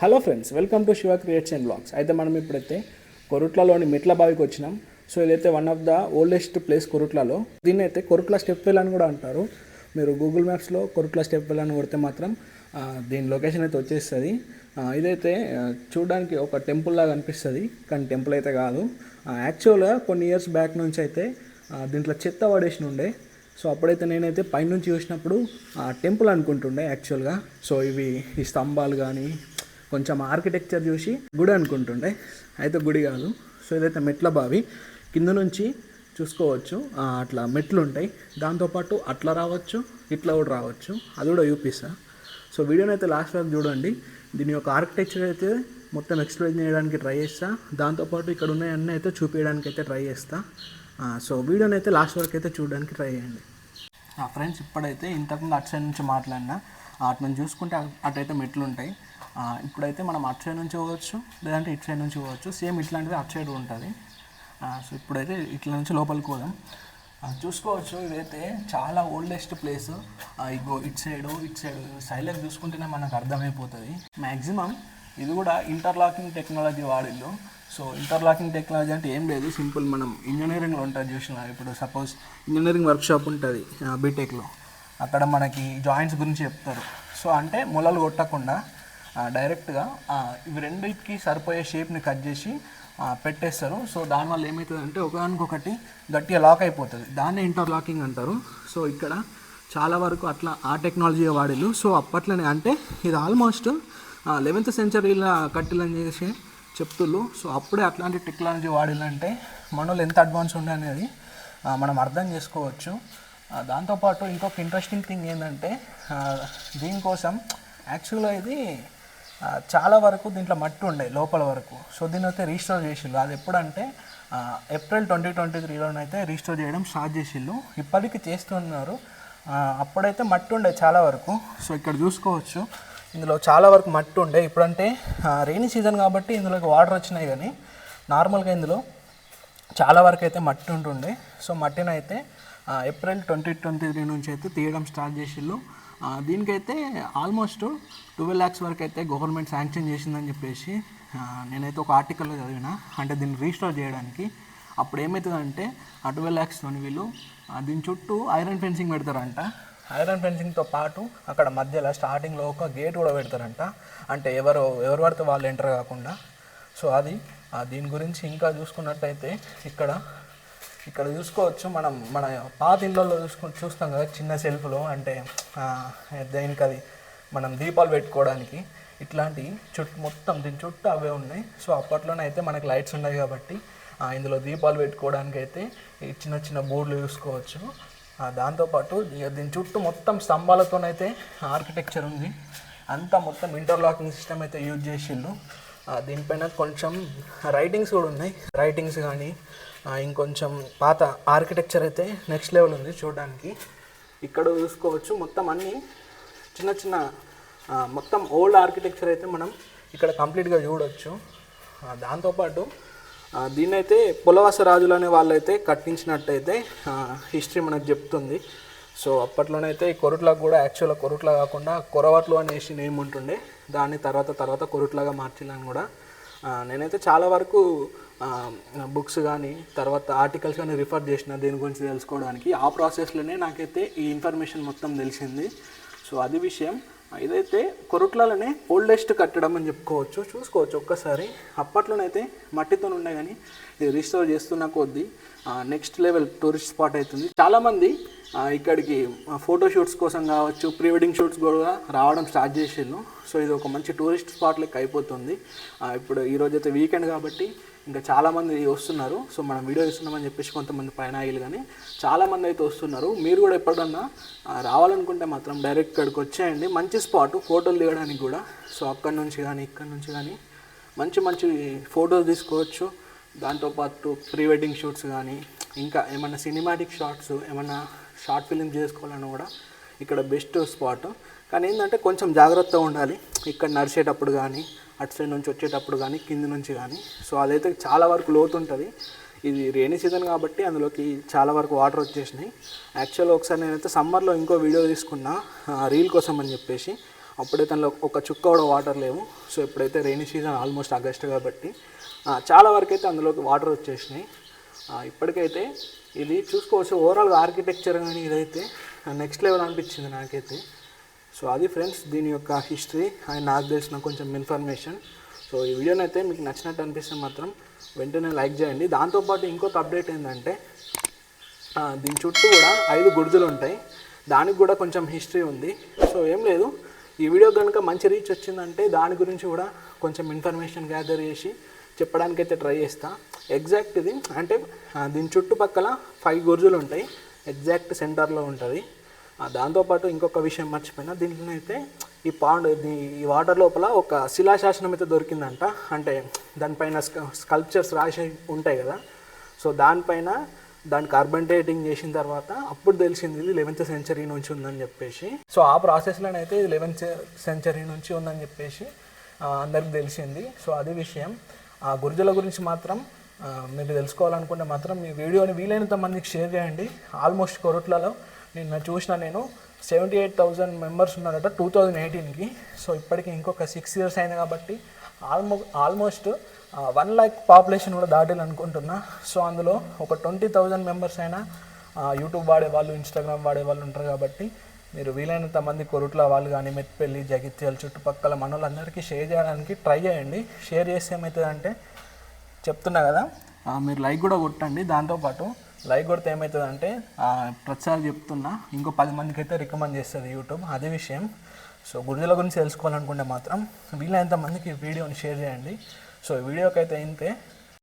Hello friends, welcome to Shiva creates and blogs. అయితే మనం ఇప్పుడైతే కొరుట్లలోని మెట్ల బావికి వచ్చినాం. సో ఇదైతే one of the oldest place కొరుట్లలో. దీన్ని అయితే కొరుట్ల స్టెప్ వెల్ అని కూడా అంటారు. మీరు గూగుల్ మ్యాప్స్లో కొరుట్ల స్టెప్ వెల్ అని కొడితే మాత్రం దీని లొకేషన్ అయితే వచ్చేస్తుంది. ఇదైతే చూడడానికి ఒక టెంపుల్ లాగా అనిపిస్తుంది, కానీ టెంపుల్ అయితే కాదు. యాక్చువల్గా కొన్ని ఇయర్స్ బ్యాక్ నుంచి అయితే దీంట్లో చెత్త పడేసి ఉండే. సో అప్పుడైతే నేనైతే పైనుంచి చూసినప్పుడు టెంపుల్ అనుకుంటుండే యాక్చువల్గా. సో ఈ స్తంభాలు కానీ కొంచెం ఆర్కిటెక్చర్ చూసి గుడి అనుకుంటుండే, అయితే గుడి కాదు. సో ఇదైతే మెట్ల బావి. కింద నుంచి చూసుకోవచ్చు, అట్లా మెట్లు ఉంటాయి. దాంతోపాటు అట్లా రావచ్చు, ఇట్లా కూడా రావచ్చు. అది కూడా చూపిస్తా. సో వీడియోని అయితే లాస్ట్ వరకు చూడండి. దీని యొక్క ఆర్కిటెక్చర్ అయితే మొత్తం ఎక్స్ప్లెయిన్ చేయడానికి ట్రై చేస్తా. దాంతోపాటు ఇక్కడ ఉన్నాయన్నీ అయితే చూపించడానికి అయితే ట్రై చేస్తా. సో వీడియోని అయితే లాస్ట్ వరకు అయితే చూడడానికి ట్రై చేయండి. ఫ్రెండ్స్, ఇప్పుడైతే ఇంతకుముందు అటు సైడ్ నుంచి మాట్లాడినా, అటు నుంచి చూసుకుంటే అటైతే మెట్లు ఉంటాయి. ఇప్పుడైతే మనం అటు సైడ్ నుంచి పోవచ్చు, లేదంటే ఇటు సైడ్ నుంచి పోవచ్చు. సేమ్ ఇట్లాంటిది అటు సైడ్ ఉంటుంది. సో ఇప్పుడైతే ఇట్లా నుంచి లోపలికి పోదాం. చూసుకోవచ్చు, ఇదైతే చాలా ఓల్డెస్ట్ ప్లేస్. ఇగో ఇటు సైడ్ సైలెంట్ చూసుకుంటేనే మనకు అర్థమైపోతుంది. మ్యాక్సిమం ఇది కూడా ఇంటర్లాకింగ్ టెక్నాలజీ వాడిల్లు. సో ఇంటర్లాకింగ్ టెక్నాలజీ అంటే ఏం లేదు, సింపుల్ మనం ఇంజనీరింగ్లో ఉంటుంది చూసిన. ఇప్పుడు సపోజ్ ఇంజనీరింగ్ వర్క్షాప్ ఉంటుంది బీటెక్లో, అక్కడ మనకి జాయింట్స్ గురించి చెప్తారు. సో అంటే మొలలు కొట్టకుండా డైరెక్ట్గా ఇవి రెండింటికి సరిపోయే షేప్ని కట్ చేసి పెట్టేస్తారు. సో దానివల్ల ఏమవుతుందంటే ఒకదానికొకటి గట్టిగా లాక్ అయిపోతుంది. దాన్నే ఇంటర్లాకింగ్ అంటారు. సో ఇక్కడ చాలా వరకు అట్లా ఆ టెక్నాలజీ వాడిల్లు. సో అప్పట్లోనే అంటే ఇది ఆల్మోస్ట్ 11th సెంచరీలో కట్టిలని చేసి చెప్తుళ్ళు. సో అప్పుడే అట్లాంటి టెక్నాలజీ వాడిల్లంటే మనోళ్ళు ఎంత అడ్వాన్స్ ఉండే అనేది మనం అర్థం చేసుకోవచ్చు. దాంతోపాటు ఇంకొక ఇంట్రెస్టింగ్ థింగ్ ఏంటంటే దీనికోసం యాక్చువల్గా ఇది చాలా వరకు దీంట్లో మట్టి ఉండే లోపల వరకు. సో దీన్ని అయితే రీస్టోర్ చేసిళ్ళు. అది ఎప్పుడంటే ఏప్రిల్ 2023లోనైతే రీస్టోర్ చేయడం స్టార్ట్ చేసిళ్ళు. ఇప్పటికీ చేస్తున్నారు. అప్పుడైతే మట్టి ఉండే చాలా వరకు. సో ఇక్కడ చూసుకోవచ్చు, ఇందులో చాలా వరకు మట్టి ఉండే. ఇప్పుడంటే రెయినీ సీజన్ కాబట్టి ఇందులోకి వాటర్ వచ్చినాయి, కానీ నార్మల్గా ఇందులో చాలా వరకు అయితే మట్టి ఉంటుండే. సో మట్టిని అయితే ఏప్రిల్ 2023 నుంచి అయితే తీయడం స్టార్ట్ చేసిళ్ళు. దీనికైతే ఆల్మోస్ట్ 12 lakhs వరకు అయితే గవర్నమెంట్ శాంక్షన్ చేసిందని చెప్పేసి నేనైతే ఒక ఆర్టికల్లో చదివిన. అంటే దీన్ని రీస్టోర్ చేయడానికి అప్పుడు ఏమవుతుందంటే 12 lakhs వీళ్ళు దీని చుట్టూ ఐరన్ ఫెన్సింగ్ పెడతారంట. ఐరన్ ఫెన్సింగ్తో పాటు అక్కడ మధ్యలో స్టార్టింగ్లో ఒక గేట్ కూడా పెడతారంట. అంటే ఎవరు పడితే వాళ్ళు ఎంటర్ కాకుండా. సో అది దీని గురించి ఇంకా చూసుకున్నట్టయితే ఇక్కడ చూసుకోవచ్చు, మన పాత ఇళ్ళల్లో చూస్తాం కదా, చిన్న సెల్ఫ్లో. అంటే దేనికి అది మనం దీపాలు పెట్టుకోవడానికి ఇట్లాంటి మొత్తం దీని చుట్టూ అవే ఉన్నాయి. సో అప్పట్లోనే అయితే మనకి లైట్స్ ఉన్నాయి కాబట్టి ఇందులో దీపాలు పెట్టుకోవడానికి అయితే ఈ చిన్న చిన్న బోర్డులు చూసుకోవచ్చు. దాంతోపాటు దీని చుట్టూ మొత్తం స్తంభాలతోనైతే ఆర్కిటెక్చర్ ఉంది. అంతా మొత్తం ఇంటర్లాకింగ్ సిస్టమ్ అయితే యూజ్ చేసిళ్ళు. దీనిపైన కొంచెం రైటింగ్స్ కూడా ఉన్నాయి. రైటింగ్స్ కానీ ఇంకొంచెం పాత ఆర్కిటెక్చర్ అయితే నెక్స్ట్ లెవెల్ ఉంది చూడడానికి. ఇక్కడ చూసుకోవచ్చు, మొత్తం అన్నీ చిన్న మొత్తం ఓల్డ్ ఆర్కిటెక్చర్ అయితే మనం ఇక్కడ కంప్లీట్గా చూడవచ్చు. దాంతోపాటు దీన్నైతే పులవస రాజులు అనే వాళ్ళైతే కట్టించినట్టయితే హిస్టరీ మనకు చెప్తుంది. సో అప్పట్లోనైతే ఈ కొరుట్లకు కూడా యాక్చువల్గా కొరుట్ల కాకుండా కొరవట్లు అనేసి నేమ్ ఉంటుండే. దాన్ని తర్వాత కొరుట్లాగా మార్చాలని కూడా నేనైతే చాలా వరకు బుక్స్ కానీ తర్వాత ఆర్టికల్స్ కానీ రిఫర్ చేసిన దీని గురించి తెలుసుకోవడానికి. ఆ ప్రాసెస్లోనే నాకైతే ఈ ఇన్ఫర్మేషన్ మొత్తం తెలిసింది. సో అది విషయం. ఇదైతే కొరుట్లలోనే ఓల్డెస్ట్ కట్టడం అని చెప్పుకోవచ్చు. చూసుకోవచ్చు ఒక్కసారి. అప్పట్లోనైతే మట్టితో ఉండే, కానీ ఇది రిస్టోర్ చేస్తున్న కొద్దీ నెక్స్ట్ లెవెల్ టూరిస్ట్ స్పాట్ అవుతుంది. చాలామంది ఇక్కడికి ఫోటోషూట్స్ కోసం కావచ్చు, ప్రీ వెడ్డింగ్ షూట్స్ కూడా రావడం స్టార్ట్ చేసేళ్ళు. సో ఇది ఒక మంచి టూరిస్ట్ స్పాట్ లెక్క అయిపోతుంది. ఇప్పుడు ఈరోజైతే వీకెండ్ కాబట్టి ఇంకా చాలామంది వస్తున్నారు. సో మనం వీడియో ఇస్తున్నామని చెప్పేసి కొంతమంది పైన ఆగిలు, కానీ చాలామంది అయితే వస్తున్నారు. మీరు కూడా ఎప్పుడన్నా రావాలనుకుంటే మాత్రం డైరెక్ట్ ఇక్కడికి వచ్చేయండి. మంచి స్పాట్ ఫోటోలు దిగడానికి కూడా. సో అక్కడి నుంచి కానీ ఇక్కడ నుంచి కానీ మంచి ఫోటోలు తీసుకోవచ్చు. దాంతోపాటు ప్రీ వెడ్డింగ్ షూట్స్ కానీ ఇంకా ఏమన్నా సినిమాటిక్ షాట్స్, ఏమన్నా షార్ట్ ఫిలిం చేసుకోవాలన్నా కూడా ఇక్కడ బెస్ట్ స్పాట్. కానీ ఏంటంటే కొంచెం జాగ్రత్తగా ఉండాలి ఇక్కడ నడిచేటప్పుడు కానీ, అటు సైడ్ నుంచి వచ్చేటప్పుడు కానీ, కింది నుంచి కానీ. సో అదైతే చాలా వరకు లోతు ఉంటుంది. ఇది రెయినీ సీజన్ కాబట్టి అందులోకి చాలా వరకు వాటర్ వచ్చేసినాయి. యాక్చువల్గా ఒకసారి నేనైతే సమ్మర్లో ఇంకో వీడియో తీసుకున్నా రీల్ కోసం అని చెప్పేసి. అప్పుడైతే అందులో ఒక చుక్క కూడా వాటర్ లేవు. సో ఇప్పుడైతే రెయినీ సీజన్ ఆల్మోస్ట్ ఆగస్ట్ కాబట్టి చాలా వరకు అయితే అందులోకి వాటర్ వచ్చేసినాయి. ఇప్పటికైతే ఇది చూసుకోవచ్చు ఓవరాల్గా ఆర్కిటెక్చర్ కానీ ఇదైతే నెక్స్ట్ లెవెల్ అనిపించింది నాకైతే. సో అది ఫ్రెండ్స్ దీని యొక్క హిస్టరీ అండ్ నాకు తెలిసిన కొంచెం ఇన్ఫర్మేషన్. సో ఈ వీడియోని అయితే మీకు నచ్చినట్టు అనిపిస్తే మాత్రం వెంటనే లైక్ చేయండి. దాంతోపాటు ఇంకొక అప్డేట్ ఏంటంటే దీని చుట్టూ కూడా 5 గుర్జులు ఉంటాయి, దానికి కూడా కొంచెం హిస్టరీ ఉంది. సో ఏం లేదు, ఈ వీడియో కనుక మంచి రీచ్ వచ్చిందంటే దాని గురించి కూడా కొంచెం ఇన్ఫర్మేషన్ గ్యాదర్ చేసి చెప్పడానికైతే ట్రై చేస్తా. ఎగ్జాక్ట్ ఇది అంటే దీని చుట్టుపక్కల 5 గుర్జులు ఉంటాయి, ఎగ్జాక్ట్ సెంటర్లో ఉంటుంది. దాంతోపాటు ఇంకొక విషయం మర్చిపోయినా, దీంట్లో అయితే ఈ వాటర్ లోపల ఒక శిలాశాసనం అయితే దొరికిందంట. అంటే దానిపైన స్కల్ప్చర్స్ రాసి ఉంటాయి కదా, సో దాని కార్బన్ డేటింగ్ చేసిన తర్వాత అప్పుడు తెలిసింది ఇది 11th సెంచరీ నుంచి ఉందని చెప్పేసి. సో ఆ ప్రాసెస్లోనైతే ఇది 11th సెంచరీ నుంచి ఉందని చెప్పేసి అందరికి తెలిసింది. సో అది విషయం. ఆ గుర్జుల గురించి మాత్రం మీరు తెలుసుకోవాలనుకుంటే మాత్రం ఈ వీడియోని వీలైనంత మందికి షేర్ చేయండి. ఆల్మోస్ట్ కొరుట్లలో నిన్న చూసిన నేను 78,000 మెంబర్స్ ఉన్నారట 2018కి. సో ఇప్పటికి ఇంకొక 6 years అయింది కాబట్టి ఆల్మోస్ట్ 1 lakh పాపులేషన్ కూడా దాటాలనుకుంటున్నా. సో అందులో ఒక 20,000 మెంబర్స్ అయినా యూట్యూబ్ వాడేవాళ్ళు, ఇన్స్టాగ్రామ్ వాడేవాళ్ళు ఉంటారు కాబట్టి మీరు వీలైనంత మంది కొరుట్ల వాళ్ళు కానీ, మెట్పల్లి, జగిత్యాల చుట్టుపక్కల మన వాళ్ళందరికీ షేర్ చేయడానికి ట్రై చేయండి. షేర్ చేస్తే ఏమవుతుందంటే చెప్తున్నా కదా, మీరు లైక్ కూడా కొట్టండి. దాంతోపాటు లైక్ కొడితే ఏమవుతుందంటే ప్రతిసారి చెప్తున్నా ఇంకో 10 మందికి అయితే రికమెండ్ చేస్తుంది యూట్యూబ్, అదే విషయం. సో గుర్జుల గురించి తెలుసుకోవాలనుకుంటే మాత్రం వీలైనంత మందికి ఈ వీడియోని షేర్ చేయండి. సో ఈ వీడియోకి అయితే ఇంతే.